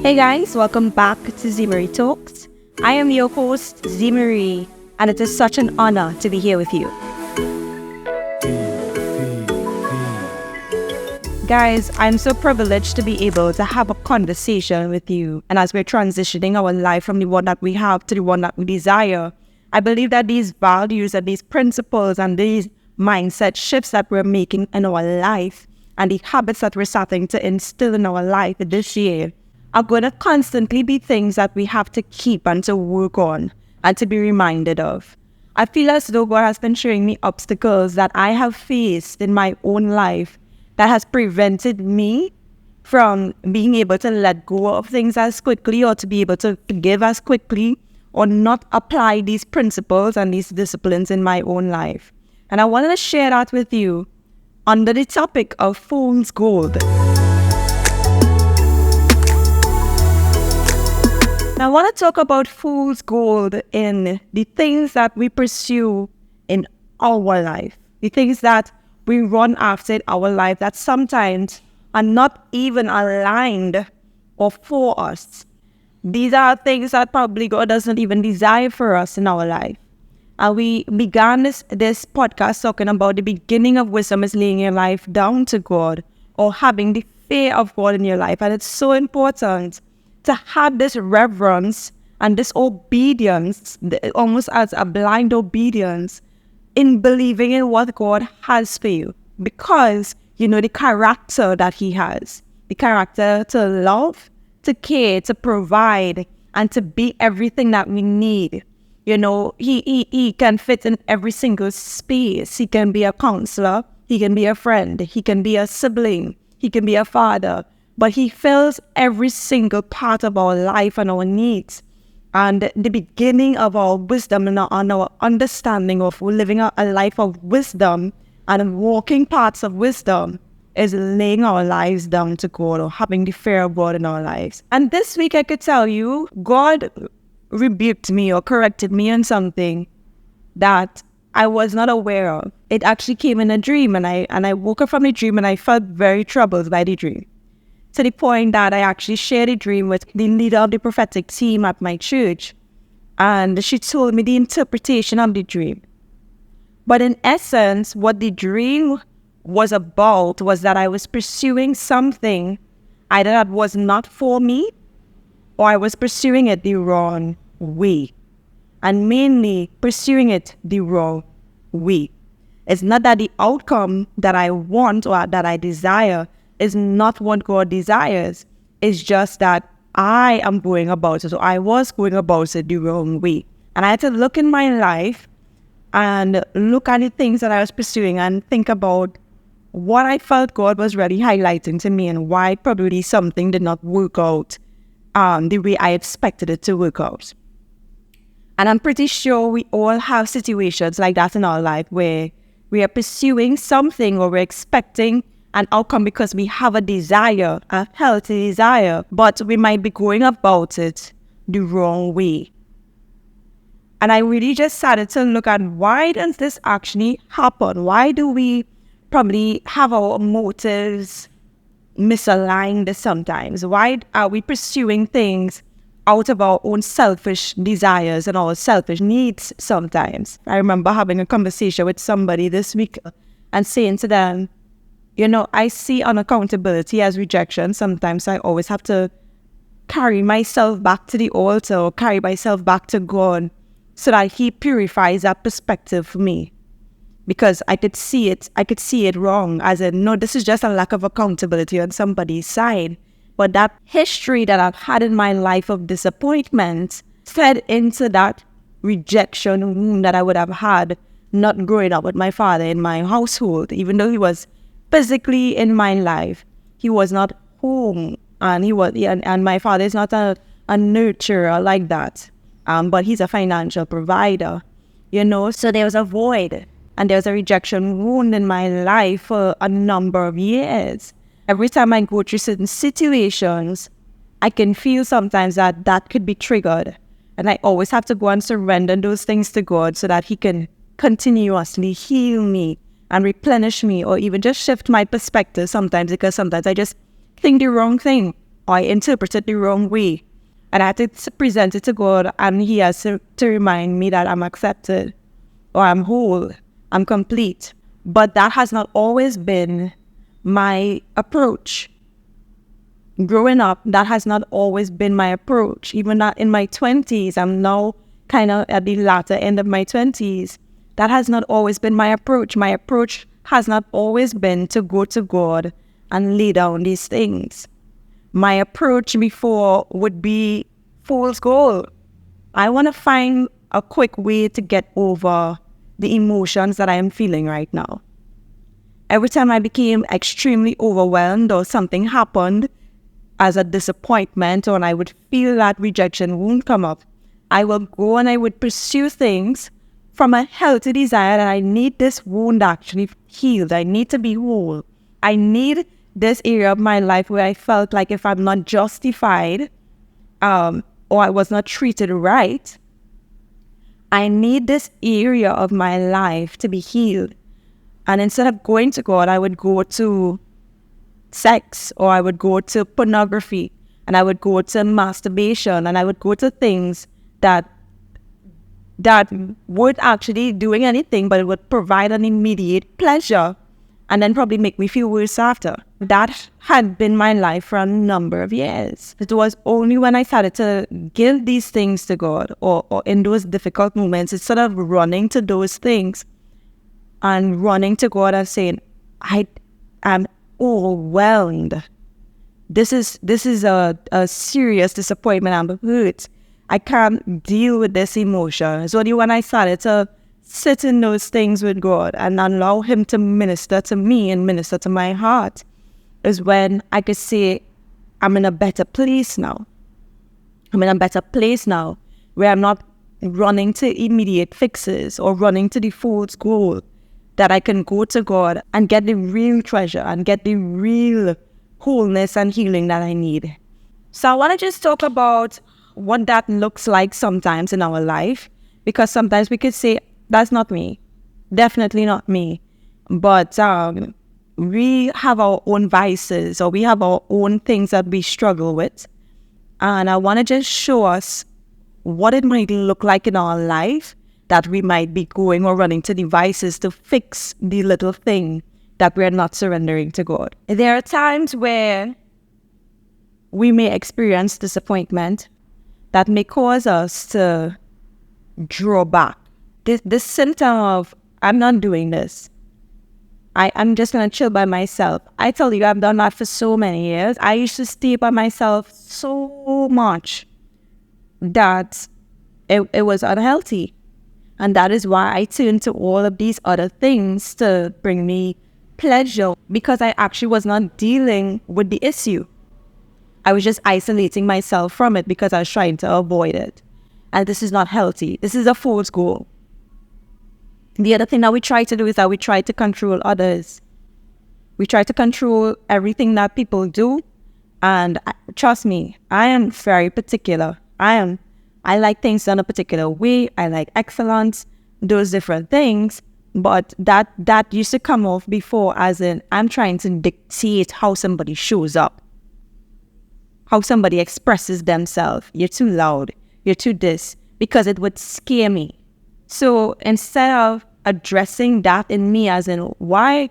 Hey guys, welcome back to Zmari Talks. I am your host, Zmari, and it is such an honor to be here with you. Guys, I'm so privileged to be able to have a conversation with you. And as we're transitioning our life from the one that we have to the one that we desire, I believe that these values and these principles and these mindset shifts that we're making in our life and the habits that we're starting to instill in our life this year are going to constantly be things that we have to keep and to work on and to be reminded of. I feel as though God has been showing me obstacles that I have faced in my own life that has prevented me from being able to let go of things as quickly or to be able to forgive as quickly or not apply these principles and these disciplines in my own life. And I wanted to share that with you under the topic of fool's gold. Now, I want to talk about fool's gold in the things that we pursue in our life, the things that we run after in our life that sometimes are not even aligned or for us. These are things that probably God doesn't even desire for us in our life. And we began this podcast talking about the beginning of wisdom is laying your life down to God or having the fear of God in your life. And it's so important to have this reverence and this obedience, almost as a blind obedience, in believing in what God has for you. Because you know the character that He has. The character to love, to care, to provide, and to be everything that we need. You know, he can fit in every single space. He can be a counselor. He can be a friend. He can be a sibling. He can be a father. But He fills every single part of our life and our needs. And the beginning of our wisdom and our understanding of living a life of wisdom and walking paths of wisdom is laying our lives down to God or having the fear of God in our lives. And this week I could tell you, God rebuked me or corrected me on something that I was not aware of. It actually came in a dream, and I woke up from the dream and I felt very troubled by the dream. To the point that I actually shared a dream with the leader of the prophetic team at my church. And she told me the interpretation of the dream. But in essence, what the dream was about was that I was pursuing something either that was not for me or I was pursuing it the wrong way. And mainly pursuing it the wrong way. It's not that the outcome that I want or that I desire is not what God desires. It's just that I am going about it. So I was going about it the wrong way. And I had to look in my life and look at the things that I was pursuing and think about what I felt God was really highlighting to me and why probably something did not work out the way I expected it to work out. And I'm pretty sure we all have situations like that in our life where we are pursuing something or we're expecting an outcome because we have a desire, a healthy desire, but we might be going about it the wrong way. And I really just started to look at why does this actually happen? Why do we probably have our motives misaligned sometimes? Why are we pursuing things out of our own selfish desires and our selfish needs sometimes? I remember having a conversation with somebody this week and saying to them, you know, I see unaccountability as rejection. Sometimes I always have to carry myself back to the altar or carry myself back to God so that He purifies that perspective for me. Because I could see it wrong, as in, no, this is just a lack of accountability on somebody's side. But that history that I've had in my life of disappointment fed into that rejection wound that I would have had not growing up with my father in my household. Even though he was physically in my life, he was not home, and my father is not a nurturer like that. But he's a financial provider, you know. So there was a void, and there was a rejection wound in my life for a number of years. Every time I go through certain situations, I can feel sometimes that could be triggered, and I always have to go and surrender those things to God so that He can continuously heal me and replenish me, or even just shift my perspective sometimes, because sometimes I just think the wrong thing. or I interpret it the wrong way. And I had to present it to God, and He has to remind me that I'm accepted, or I'm whole, I'm complete. But that has not always been my approach. Growing up, that has not always been my approach. Even that in my 20s, I'm now kind of at the latter end of my 20s. That has not always been my approach. My approach has not always been to go to God and lay down these things. My approach before would be fool's gold. I want to find a quick way to get over the emotions that I am feeling right now. Every time I became extremely overwhelmed or something happened as a disappointment, or I would feel that rejection won't come up, I will go and I would pursue things from a healthy desire that I need this wound actually healed. I need to be whole. I need this area of my life where I felt like if I'm not justified or I was not treated right, I need this area of my life to be healed. And instead of going to God, I would go to sex, or I would go to pornography, and I would go to masturbation, and I would go to things that would actually doing anything, but it would provide an immediate pleasure and then probably make me feel worse after. That had been my life for a number of years. It was only when I started to give these things to God, or in those difficult moments, instead of running to those things and running to God and saying, I am overwhelmed. This is a serious disappointment. I'm hurt. I can't deal with this emotion. It's only when I started to sit in those things with God and allow Him to minister to me and minister to my heart is when I could say, I'm in a better place now. I'm in a better place now where I'm not running to immediate fixes or running to the fool's goal, that I can go to God and get the real treasure and get the real wholeness and healing that I need. So I want to just talk about what that looks like sometimes in our life, because sometimes we could say, that's not me, definitely not me. But we have our own vices, or we have our own things that we struggle with. And I want to just show us what it might look like in our life that we might be going or running to devices to fix the little thing that we're not surrendering to God. There are times where we may experience disappointment that may cause us to draw back. This symptom of, I'm not doing this. I'm just going to chill by myself. I tell you, I've done that for so many years. I used to stay by myself so much that it was unhealthy. And that is why I turned to all of these other things to bring me pleasure, because I actually was not dealing with the issue. I was just isolating myself from it because I was trying to avoid it. And this is not healthy. This is a fool's goal. The other thing that we try to do is that we try to control others. We try to control everything that people do. And trust me, I am very particular. I like things done a particular way. I like excellence, those different things. But that used to come off before as in, I'm trying to dictate how somebody shows up, how somebody expresses themselves. You're too loud. You're too this, because it would scare me. So instead of addressing that in me as in, why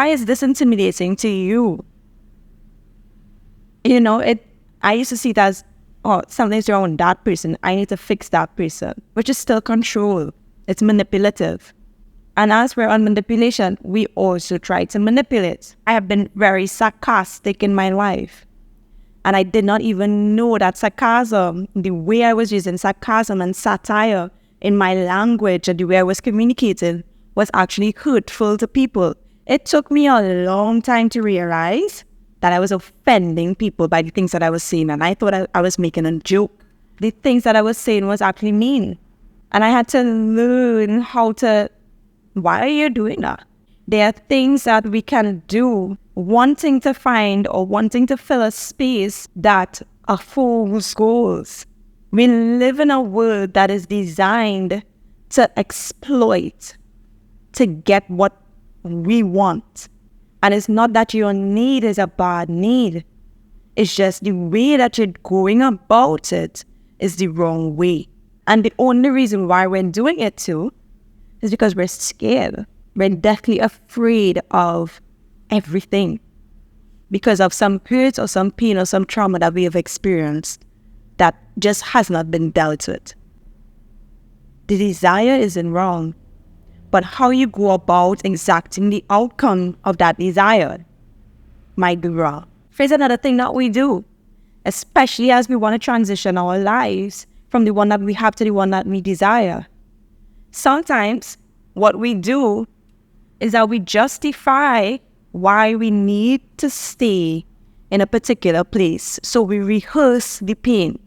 is this intimidating to you? You know, I used to see it as, oh, something's wrong with that person. I need to fix that person, which is still control. It's manipulative. And as we're on manipulation, we also try to manipulate. I have been very sarcastic in my life. And I did not even know that sarcasm, the way I was using sarcasm and satire in my language and the way I was communicating, was actually hurtful to people. It took me a long time to realize that I was offending people by the things that I was saying. And I thought I was making a joke. The things that I was saying was actually mean. And I had to learn why are you doing that? There are things that we can do wanting to find or wanting to fill a space that are fool's goals. We live in a world that is designed to exploit, to get what we want. And it's not that your need is a bad need. It's just the way that you're going about it is the wrong way. And the only reason why we're doing it too is because we're scared. We're deathly afraid of everything because of some hurt or some pain or some trauma that we have experienced that just has not been dealt with. The desire isn't wrong, but how you go about exacting the outcome of that desire might be wrong. Here's another thing that we do, especially as we want to transition our lives from the one that we have to the one that we desire. Sometimes what we do is that we justify why we need to stay in a particular place. So we rehearse the pain.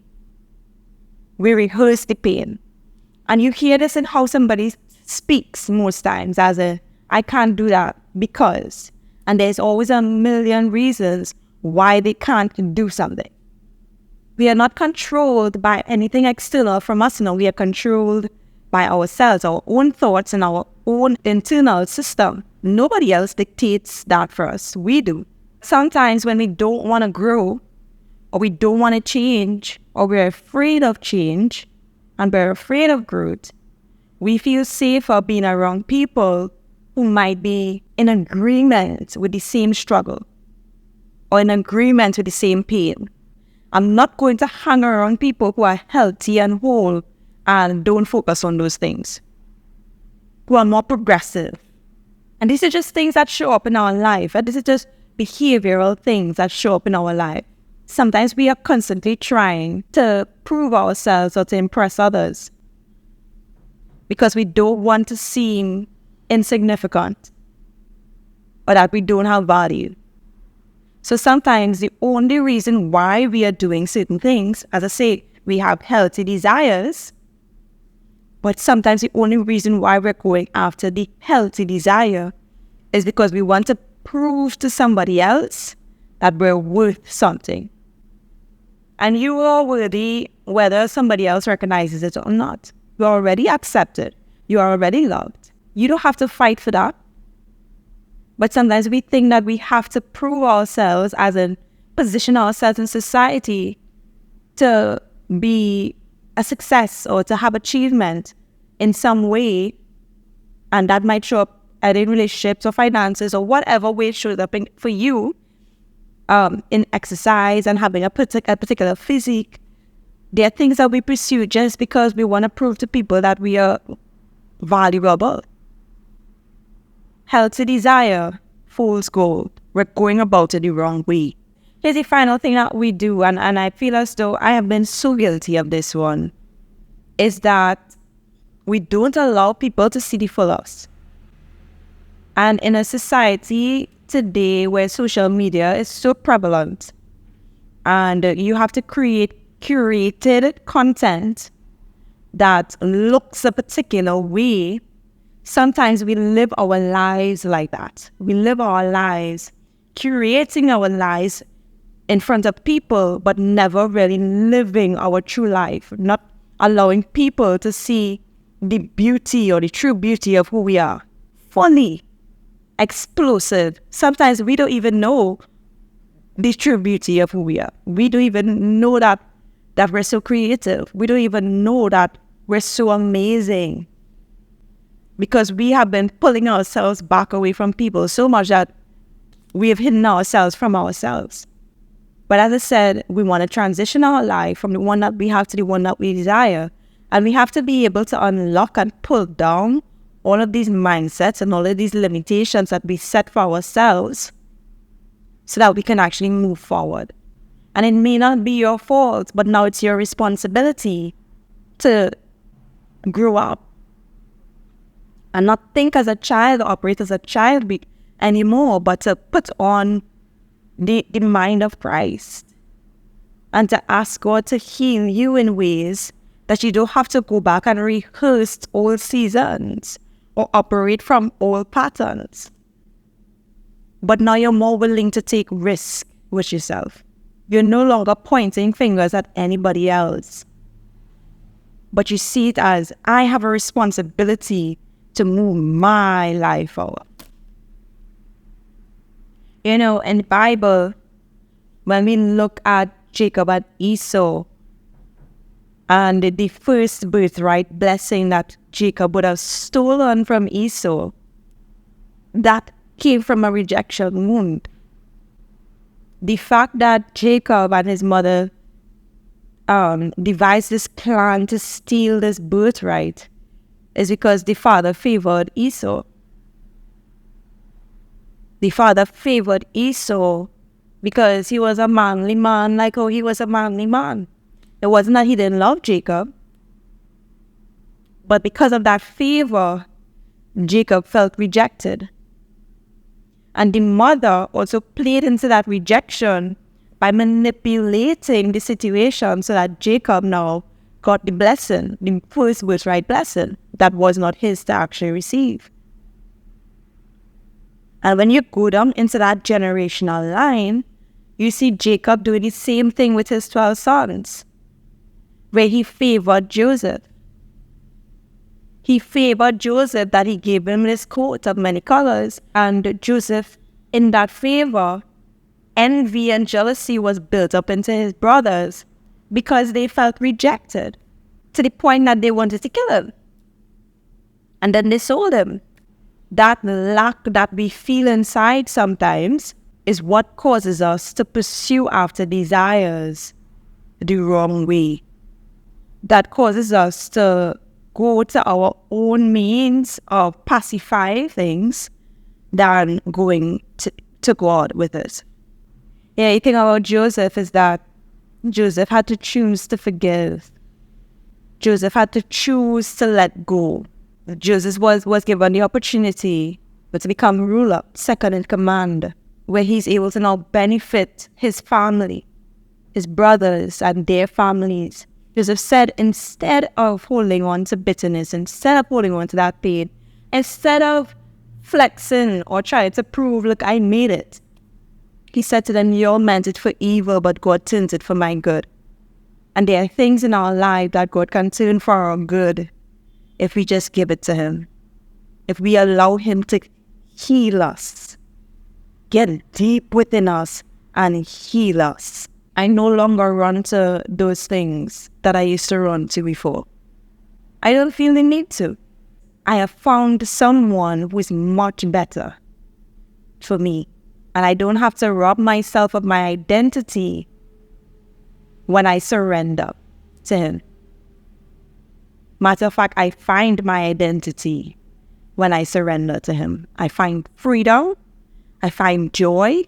We rehearse the pain. And you hear this in how somebody speaks most times as I can't do that because. And there's always a million reasons why they can't do something. We are not controlled by anything external from us. No, we are controlled by ourselves, our own thoughts and our own internal system. Nobody else dictates that for us. We do. Sometimes when we don't want to grow or we don't want to change or we're afraid of change and we're afraid of growth, we feel safer being around people who might be in agreement with the same struggle or in agreement with the same pain. I'm not going to hang around people who are healthy and whole and don't focus on those things, who are more progressive. And these are just things that show up in our life. And this is just behavioral things that show up in our life. Sometimes we are constantly trying to prove ourselves or to impress others because we don't want to seem insignificant or that we don't have value. So sometimes the only reason why we are doing certain things, as I say, we have healthy desires, but sometimes the only reason why we're going after the healthy desire is because we want to prove to somebody else that we're worth something. And you are worthy whether somebody else recognizes it or not. You're already accepted. You are already loved. You don't have to fight for that. But sometimes we think that we have to prove ourselves as in position ourselves in society to be a success or to have achievement in some way. And that might show up in relationships or finances or whatever way it shows up for you in exercise and having a particular physique. There are things that we pursue just because we want to prove to people that we are valuable. Healthy desire, fool's gold. We're going about it the wrong way. Here's the final thing that we do, and I feel as though I have been so guilty of this one, is that we don't allow people to see the full us. And in a society today where social media is so prevalent and you have to create curated content that looks a particular way, sometimes we live our lives like that. We live our lives curating our lives in front of people, but never really living our true life, not allowing people to see the beauty or the true beauty of who we are. Funny, explosive. Sometimes we don't even know the true beauty of who we are. We don't even know that we're so creative. We don't even know that we're so amazing. Because we have been pulling ourselves back away from people so much that we have hidden ourselves from ourselves. But as I said, we want to transition our life from the one that we have to the one that we desire. And we have to be able to unlock and pull down all of these mindsets and all of these limitations that we set for ourselves so that we can actually move forward. And it may not be your fault, but now it's your responsibility to grow up and not think as a child or operate as a child anymore, but to put on the mind of Christ and to ask God to heal you in ways that you don't have to go back and rehearse old seasons or operate from old patterns. But now you're more willing to take risks with yourself. You're no longer pointing fingers at anybody else, but you see it as, I have a responsibility to move my life forward. You know, in the Bible, When we look at Jacob and Esau and the first birthright blessing that Jacob would have stolen from Esau, that came from a rejection wound. The fact that Jacob and his mother devised this plan to steal this birthright is because the father favored Esau. The father favored Esau because he was a manly man, like how he was a manly man. It wasn't that he didn't love Jacob, but because of that favor, Jacob felt rejected. And the mother also played into that rejection by manipulating the situation so that Jacob now got the blessing, the first birthright blessing that was not his to actually receive. And when you go down into that generational line, you see Jacob doing the same thing with his 12 sons, where he favored Joseph. He favored Joseph that he gave him this coat of many colors. And Joseph, in that favor, envy and jealousy was built up into his brothers because they felt rejected to the point that they wanted to kill him. And then they sold him. That lack that we feel inside sometimes is what causes us to pursue after desires the wrong way. That causes us to go to our own means of pacifying things than going to God with it. Yeah, the thing about Joseph is that Joseph had to choose to forgive. Joseph had to choose to let go. Joseph was given the opportunity to become ruler, second in command, where he's able to now benefit his family, his brothers and their families. Joseph said, instead of holding on to bitterness, instead of holding on to that pain, instead of flexing or trying to prove, look, I made it, he said to them, you all meant it for evil, but God turns it for my good. And there are things in our life that God can turn for our good if we just give it to him. If we allow him to heal us, get deep within us and heal us. I no longer run to those things that I used to run to before. I don't feel the need to. I have found someone who is much better for me. And I don't have to rob myself of my identity when I surrender to him. Matter of fact, I find my identity when I surrender to him. I find freedom, I find joy,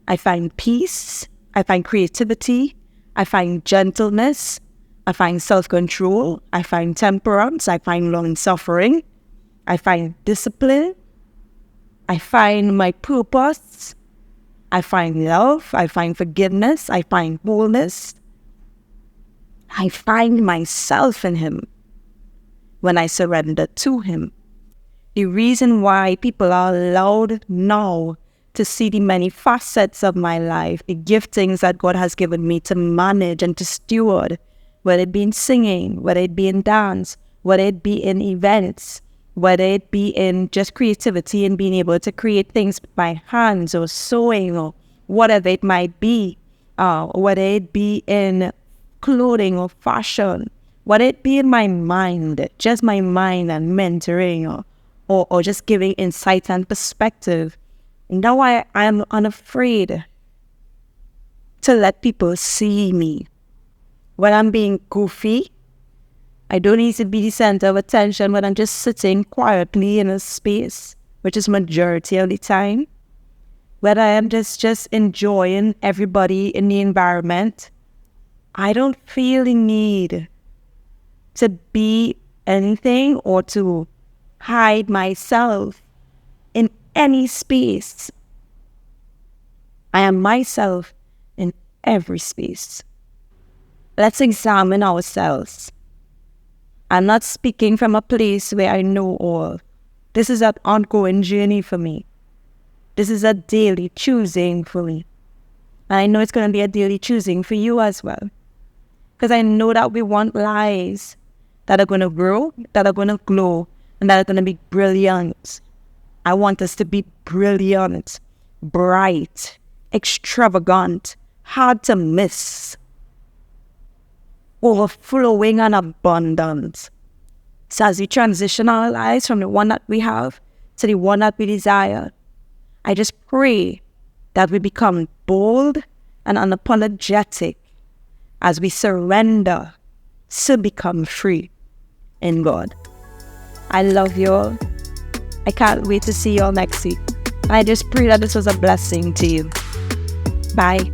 I find peace, I find creativity, I find gentleness, I find self-control, I find temperance, I find long-suffering, I find discipline, I find my purpose, I find love, I find forgiveness, I find wholeness. I find myself in him when I surrender to him. The reason why people are allowed now to see the many facets of my life, the giftings that God has given me to manage and to steward, whether it be in singing, whether it be in dance, whether it be in events, whether it be in just creativity and being able to create things with my hands or sewing or whatever it might be, whether it be in clothing or fashion, whether it be in my mind, just my mind and mentoring or just giving insight and perspective. Now I am unafraid to let people see me. When I'm being goofy, I don't need to be the center of attention when I'm just sitting quietly in a space, which is majority of the time. Whether I am just enjoying everybody in the environment, I don't feel the need to be anything or to hide myself in any space. I am myself in every space. Let's examine ourselves. I'm not speaking from a place where I know all. This is an ongoing journey for me. This is a daily choosing for me. And I know it's going to be a daily choosing for you as well. Because I know that we want lives that are going to grow, that are going to glow, and that are going to be brilliant. I want us to be brilliant, bright, extravagant, hard to miss. Overflowing and abundance. So as we transition our lives from the one that we have to the one that we desire, I just pray that we become bold and unapologetic as we surrender to become free in God. I love you all. I can't wait to see you all next week. I just pray that this was a blessing to you. Bye.